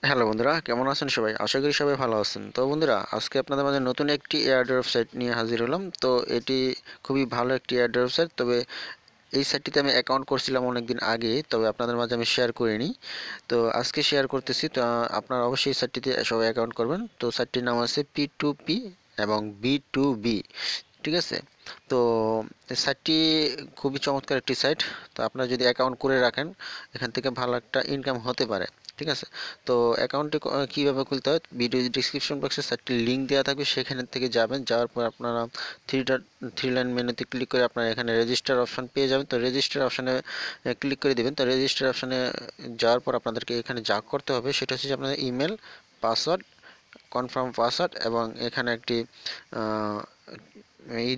Hello বন্ধুরা, কেমন আছেন সবাই? আশা করি সবাই ভালো আছেন। তো বন্ধুরা, আজকে আপনাদের মাঝে নতুন একটি এয়ারড্রপ সাইট নিয়ে হাজির হলাম। তো এটি খুবই ভালো একটি এয়ারড্রপ সাইট। তবে এই সাইটটিতে আমি অ্যাকাউন্ট করছিলাম অনেকদিন আগে, তবে আপনাদের মাঝে আমি শেয়ার করিনি। তো আজকে শেয়ার করতেছি। তো আপনারা অবশ্যই এই সাইটটিতে সবাই অ্যাকাউন্ট করবেন। তো সাইটটির নাম আছে P2P এবং B2B, ঠিক আছে? তো এই সাইটটি খুবই চমৎকার একটি সাইট। তো আপনারা যদি অ্যাকাউন্ট করে রাখেন, এখান থেকে ভালো একটা ইনকাম হতে পারে, ঠিক আছে? তো অ্যাকাউন্টটি কীভাবে খুলতে হয়, ভিডিও ডিসক্রিপশন বক্সে সাইটটির লিঙ্ক দেওয়া থাকবে, সেখানে থেকে যাবেন। যাওয়ার পর আপনারা থ্রি লাইন মেনুতে ক্লিক করে আপনারা এখানে রেজিস্টার অপশন পেয়ে যাবেন। তো রেজিস্টার অপশানে ক্লিক করে দিবেন। তো রেজিস্টার অপশানে যাওয়ার পর আপনাদেরকে এখানে যা করতে হবে সেটা হচ্ছে যে আপনাদের ইমেল, পাসওয়ার্ড, কনফার্ম পাসওয়ার্ড এবং এখানে একটি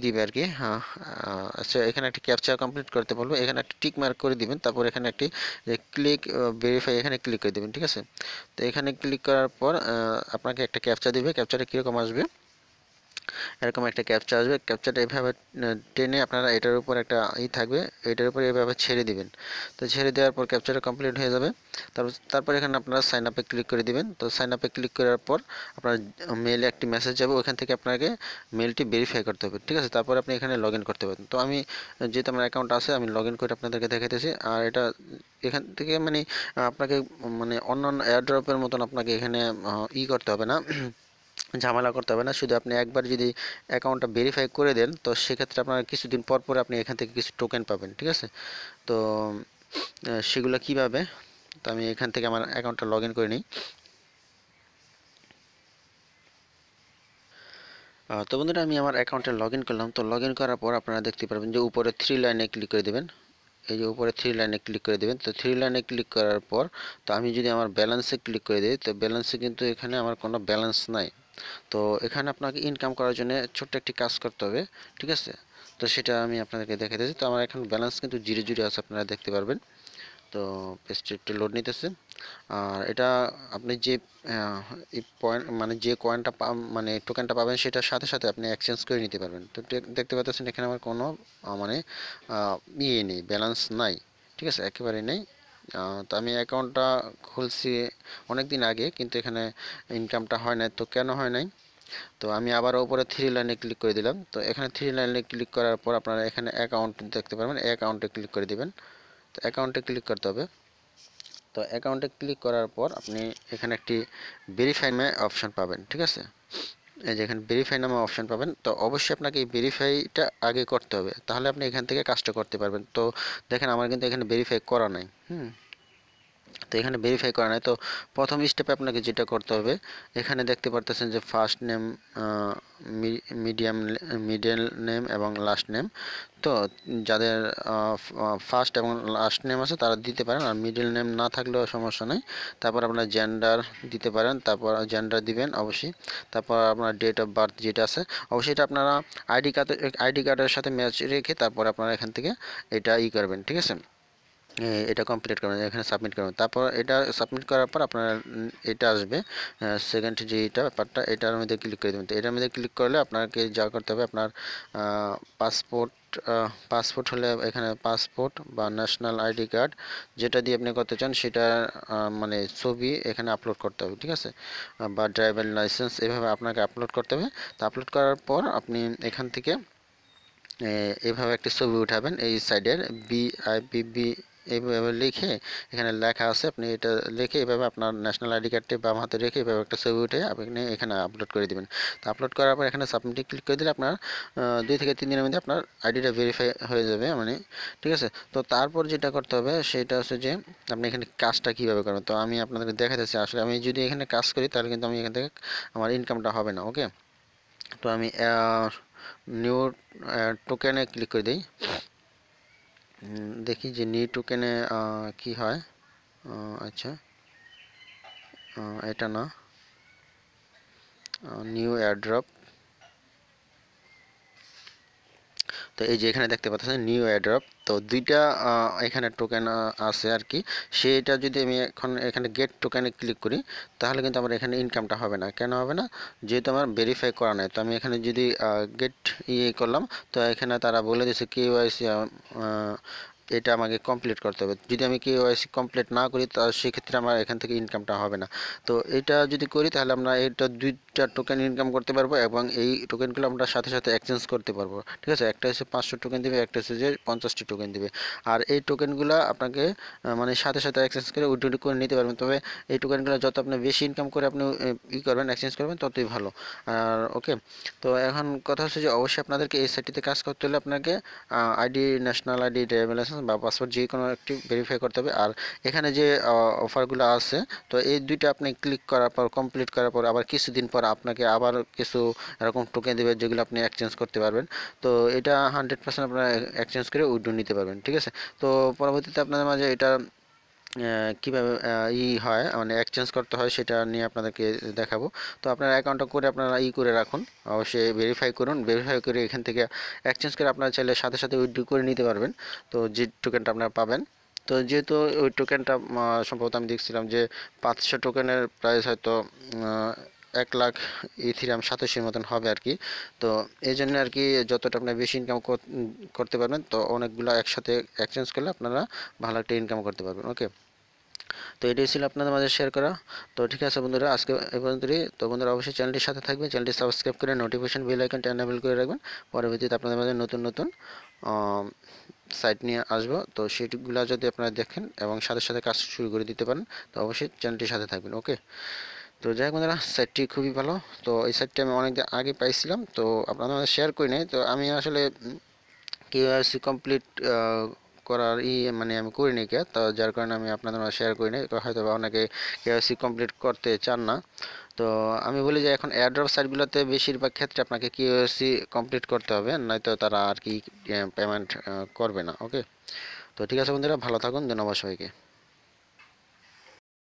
দিবে আর কি। হ্যাঁ, আচ্ছা, এখানে একটি ক্যাপচা কমপ্লিট করতে বলবো। এখানে একটা টিক মার্ক করে দিবেন। তারপর এখানে একটি ক্লিক ভেরিফাই, এখানে ক্লিক করে দিবেন, ঠিক আছে? তো এখানে ক্লিক করার পর আপনাকে একটা ক্যাপচা দিবে। ক্যাপচাটা কীরকম আসবে, এরকম একটা ক্যাপচা আসবে। ক্যাপচাটা এভাবে টেনে আপনারা এটার উপর একটা থাকবে, এটার উপর এভাবে ছেড়ে দিবেন। তো ছেড়ে দেওয়ার পর ক্যাপচাটা কমপ্লিট হয়ে যাবে। তারপর এখানে আপনারা সাইন আপে ক্লিক করে দিবেন। তো সাইন আপে ক্লিক করার পর আপনার মেইলে একটি মেসেজ যাবে, ওখান থেকে আপনাকে মেলটি ভেরিফাই করতে হবে, ঠিক আছে? তারপর আপনি এখানে লগ ইন করতে পারেন। তো আমি, যেহেতু আমার অ্যাকাউন্ট আছে, আমি লগ ইন করে আপনাদেরকে দেখাইতেছি। আর এটা এখান থেকে মানে আপনাকে মানে অন্যান্য এয়ারড্রপের মতন আপনাকে এখানে করতে হবে না, ঝামেলা করতে হবে না। শুধু আপনি একবার যদি অ্যাকাউন্টটা ভেরিফাই করে দেন, তো সেক্ষেত্রে আপনার কিছুদিন পর পর আপনি এখান থেকে কিছু টোকেন পাবেন, ঠিক আছে? তো সেগুলো কিভাবে, তো আমি এখান থেকে আমার অ্যাকাউন্টটা লগ ইন করে নিই। তো বন্ধুরা, আমি আমার অ্যাকাউন্টে লগ ইন করলাম। তো লগ ইন করার পর আপনারা দেখতে পারবেন যে উপরে থ্রি লাইনে ক্লিক করে দেবেন। এই যে উপরে থ্রি লাইনে ক্লিক করে দেবেন। তো থ্রি লাইনে ক্লিক করার পর, তো আমি যদি আমার ব্যালেন্সে ক্লিক করে দিই, তো ব্যালেন্সে কিন্তু এখানে আমার কোনো ব্যালেন্স নাই। তো এখানে আপনাকে ইনকাম করার জন্য ছোট্ট একটি কাজ করতে হবে, ঠিক আছে? তো সেটা আমি আপনাদেরকে দেখে দিচ্ছি। তো আমার এখন ব্যালেন্স কিন্তু জিরো জিরো আছে, আপনারা দেখতে পারবেন। তো পেজটি একটু লোড নিতেছে। আর এটা আপনি যে এই পয়েন্ট মানে যে কয়েনটা মানে টোকেনটা পাবেন, সেটার সাথে সাথে আপনি এক্সচেঞ্জ করে নিতে পারবেন। তো দেখতে পাচ্ছেন এখানে আমার কোনো মানে নেই, ব্যালেন্স নাই, ঠিক আছে? একেবারেই নেই। তো আমি অ্যাকাউন্টটা খুলছি অনেক দিন আগে, কিন্তু এখানে ইনকামটা হয় নাই। তো কেন হয় নাই, তো আমি আবার উপরে থ্রি লাইনে ক্লিক করে দিলাম। তো এখানে থ্রি লাইনে ক্লিক করার পর আপনারা এখানে অ্যাকাউন্ট দেখতে পারবেন, অ্যাকাউন্টে ক্লিক করে দিবেন। তো অ্যাকাউন্টে ক্লিক করতে হবে। তো অ্যাকাউন্টে ক্লিক করার পর আপনি এখানে একটি ভেরিফাই নামে অপশন পাবেন, ঠিক আছে? এই যে এখানে ভেরিফাই নামে অপশন পাবেন। তো অবশ্যই আপনাকে এই ভেরিফাইটা আগে করতে হবে, তাহলে আপনি এখান থেকে কাজটা করতে পারবেন। তো দেখেন আমার কিন্তু এখানে ভেরিফাই করা নাই। তো এখানে ভেরিফাই করা নাই। তো প্রথম স্টেপে আপনাকে যেটা করতে হবে, এখানে দেখতে পারতেছেন যে first name, medium middle name এবং লাস্ট নেম। তো যাদের ফার্স্ট এবং লাস্ট নেম আছে তারা দিতে পারেন, আর মিডল নেম না থাকলেও সমস্যা নেই। তারপর আপনার জেন্ডার দিতে পারেন, তারপর জেন্ডার দিবেন অবশ্যই। তারপর আপনার ডেট অফ বার্থ যেটা আছে, অবশ্যই এটা আপনারা আইডি কার্ডের সাথে ম্যাচ রেখে তারপর আপনারা এখান থেকে এটা করবেন, ঠিক আছে? এটা কমপ্লিট করবেন, এখানে সাবমিট করবেন। তারপর এটা সাবমিট করার পর আপনার এটা আসবে সেকেন্ড যে এটা ব্যাপারটা, এটার মধ্যে ক্লিক করে দেবেন। তো এটার মধ্যে ক্লিক করলে আপনাকে যা করতে হবে, আপনার পাসপোর্ট পাসপোর্ট হলে এখানে পাসপোর্ট বা ন্যাশনাল আইডি কার্ড, যেটা দিয়ে আপনি করতে চান সেটা মানে ছবি এখানে আপলোড করতে হবে, ঠিক আছে? বা ড্রাইভিং লাইসেন্স, এভাবে আপনাকে আপলোড করতে হবে। তো আপলোড করার পর আপনি এখান থেকে এভাবে একটি ছবি উঠাবেন, এই সাইডের BIPB এইভাবে লিখে, এখানে লেখা আছে, আপনি এটা লিখে এভাবে আপনার ন্যাশনাল আইডি কার্ডটি বাম হাতে রেখে এভাবে একটা ছবি উঠে আপনি এখানে আপলোড করে দিবেন। তো আপলোড করার পর এখানে সাবমিটে ক্লিক করে দিলে আপনার 2 থেকে 3 দিনের মধ্যে আপনার আইডিটা ভেরিফাই হয়ে যাবে, মানে, ঠিক আছে? তো তারপর যেটা করতে হবে সেটা হচ্ছে যে আপনি এখানে কাজটা কীভাবে করবেন। তো আমি আপনাদেরকে দেখাতেছি। আসলে আমি যদি এখানে কাজ করি তাহলে কিন্তু আমি এখান থেকে আমার ইনকামটা হবে না, ওকে? তো আমি নিউ টোকেনে ক্লিক করে দিই। দেখি যে নিউ টোকেনে কি হয়। আচ্ছা, এটা না, নিউ এয়ারড্রপ। তো এই যে এখানে দেখতে পাচ্ছেন নিউ এয়ারড্রপ। তো দুইটা এখানে টোকেন আছে আর কি। সেটা যদি আমি এখন এখানে গেট টোকেনে ক্লিক করি, তাহলে কিন্তু আমার এখানে ইনকামটা হবে না। কেন হবে না, যেহেতু আমার ভেরিফাই করা নাই। তো আমি এখানে যদি গেট করলাম, তো এখানে তারা বলে দিয়েছে KYC এটা আমাকে কমপ্লিট করতে হবে। যদি আমি কেওয়াইসি কমপ্লিট না করি তা সেক্ষেত্রে আমার এখান থেকে ইনকামটা হবে না। তো এটা যদি করি তাহলে আমরা এটা 2টা টোকেন ইনকাম করতে পারবো এবং এই টোকেনগুলো আমরা সাথে সাথে এক্সচেঞ্জ করতে পারবো। ঠিক আছে, একটা হচ্ছে 500 টোকেন দেবে, একটা হচ্ছে যে 50টি টোকেন দেবে। আর এই টোকেনগুলো আপনাকে মানে সাথে সাথে এক্সচেঞ্জ করে উইথড্র করে নিতে পারবেন। তবে এই টোকেনগুলো যত আপনি বেশি ইনকাম করে আপনি করবেন, এক্সচেঞ্জ করবেন, ততই ভালো। আর ওকে, তো এখন কথা হচ্ছে যে অবশ্যই আপনাদেরকে এই সাইটটিতে কাজ করতে হলে আপনাকে ID, national ID, driving licence বা পাসপোর্ট যে কোনো একটি ভেরিফাই করতে হবে। আর এখানে যে অফারগুলো আছে, তো এই 2টা আপনি ক্লিক করার পর, কমপ্লিট করার পর আবার কিছুদিন পর আপনাকে আবার কিছু এরকম টোকেন দেবে যেগুলো আপনি এক্সচেঞ্জ করতে পারবেন। তো এটা 100% আপনারা এক্সচেঞ্জ করে উইথড্র নিতে পারবেন। ঠিক আছে, তো পরবর্তীতে আপনাদের মাঝে এটা কিভাবে হয় মানে এক্সচেঞ্জ করতে হয় সেটা নিয়ে আপনাদেরকে দেখাবো। তো আপনার অ্যাকাউন্টটা করে আপনারা করে রাখুন, অবশ্যই ভেরিফাই করুন। ভেরিফাই করে এখান থেকে এক্সচেঞ্জ করে আপনারা চাইলে সাথে সাথে উইথড্র করে নিতে পারবেন। তো যে টোকেনটা আপনারা পাবেন, তো যেহেতু ওই টোকেনটা সম্ভবত আমি দেখছিলাম যে 500 টোকেনের প্রাইস হয়তো 1 লাখ ইথিরিয়াম 87 মতন হবে আর কি। তো এই জন্য আর কি যতটা আপনার বেশি ইনকাম করতে পারবেন, তো অনেকগুলো একসাথে এক্সচেঞ্জ করলে আপনারা ভালো একটা ইনকাম করতে পারবেন। ওকে, তো এটাই ছিল আপনাদের মাঝে শেয়ার করা। তো ঠিক আছে বন্ধুরা, আজকে এই পর্যন্তই। তো বন্ধুরা অবশ্যই চ্যানেলটির সাথে থাকবেন, চ্যানেলটি সাবস্ক্রাইব করে নোটিফিকেশন বেল আইকনটা এনেবল করে রাখবেন। পরবর্তীতে আপনাদের মাঝে নতুন নতুন সাইট নিয়ে আসবো, তো সেগুলো যদি আপনারা দেখেন এবং সাথে সাথে কাজ শুরু করে দিতে পারেন, তো অবশ্যই চ্যানেলটির সাথে থাকবেন। ওকে, তো যাই হোক বন্ধুরা, সাইটটি খুবই ভালো। তো এই সাইটটি আমি অনেক আগে পাইছিলাম, তো আপনাদের মাঝে শেয়ার করি নাই। তো আমি আসলে কেওয়াইসি কমপ্লিট করার মানে আমি করিনি কে, তো যার কারণে আমি আপনাদের মাঝে শেয়ার করি নাই। তো হয়তো বা অনেকে কেওয়াইসি কমপ্লিট করতে চান না। তো আমি বলি যে এখন এয়ারড্রপ সাইটগুলোতে বেশিরভাগ ক্ষেত্রে আপনাকে কেওয়াইসি কমপ্লিট করতে হবে, নয়তো তারা আর কি পেমেন্ট করবে না। ওকে, তো ঠিক আছে বন্ধুরা, ভালো থাকুন, ধন্যবাদ সবাইকে।